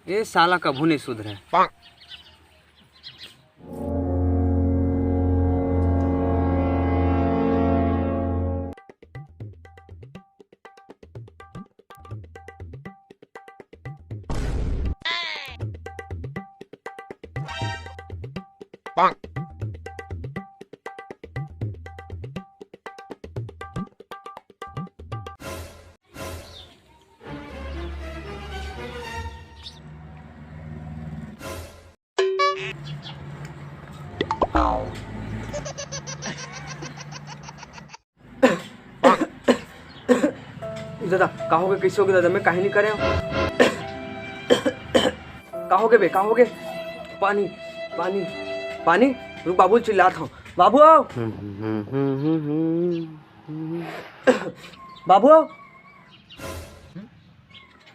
ये साला कभू नहीं सुधरे। दादा कहोगे कैसे होगे दादा, मैं काहे नहीं करे कहोगे बे कहोगे। पानी पानी पानी, रुक बाबू चिल्लाता हूँ। बाबू आओ बाबू आओ।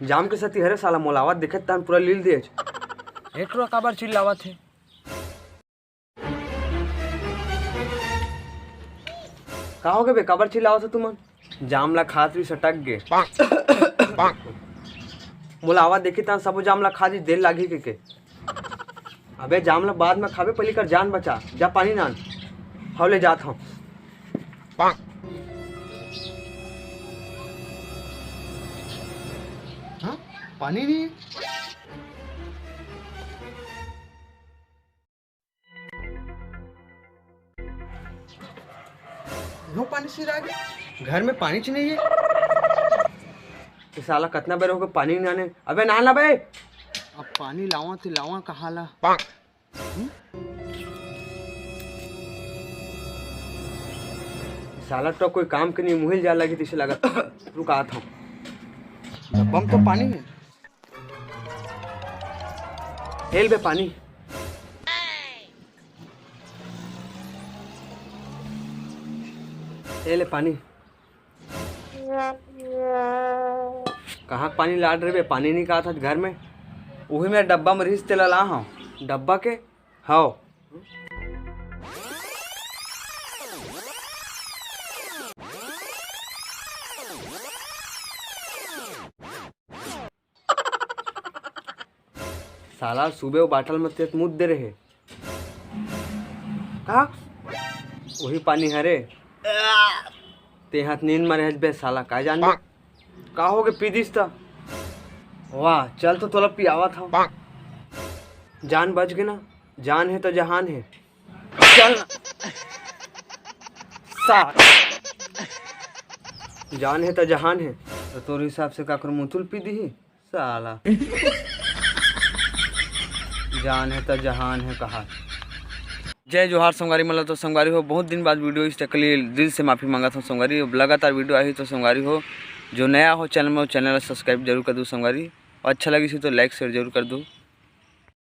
जाम के साथ हरे साला मोलावत देखे तन पूरा लील दिए एक रो काबर चिल्लावत है। कहोगे बे काबर चिल्लावत है तुम। जामला खातरी सटक गे मोला आवाज देखी ता सब जामला खादी देर लागी के अबे जामला बाद में खाबे, पहले कर जान बचा। जा पानी नान हवले जात हूँ। हाँ पानी नहीं नो पानी से गया घर में पानी च नहीं है। साला कितना बेर होगा पानी नहीं आने। अबे ना ला बे, अब पानी लावा तो लावा कहाँ ला। साला तो कोई काम के नहीं मुहिल जा लगी तिसे लगा रुका था। बम तो पानी है हेल बे पानी। ले पानी। कहाँ पानी लाड रहे बे, पानी नहीं कहा था घर में। वही मेरा डब्बा में रिश्ते ला हूँ डब्बा के हाँ। साला सुबह बाटल में तेत मुद दे रहे कहा वही पानी हरे ते हाथ नींद में रह बे साला का जान का हो गए पी दिस था। वाह चल तो तोला पियावा था। जान बच गए ना, जान है तो जहान है। चल जान है तो जहान है तो तोर हिसाब से काकर मुतुल पी दी साला। जान है तो जहान है कहा। जय जोहार संगवारी, मतलब तो संगवारी हो बहुत दिन बाद वीडियो इस के लिए दिल से माफ़ी मांगा था संगवारी। लगातार वीडियो आई तो संगवारी हो जो नया हो चैनल में वो चैनल सब्सक्राइब जरूर कर दो संगवारी। और अच्छा लगी तो लाइक शेयर जरूर कर दो।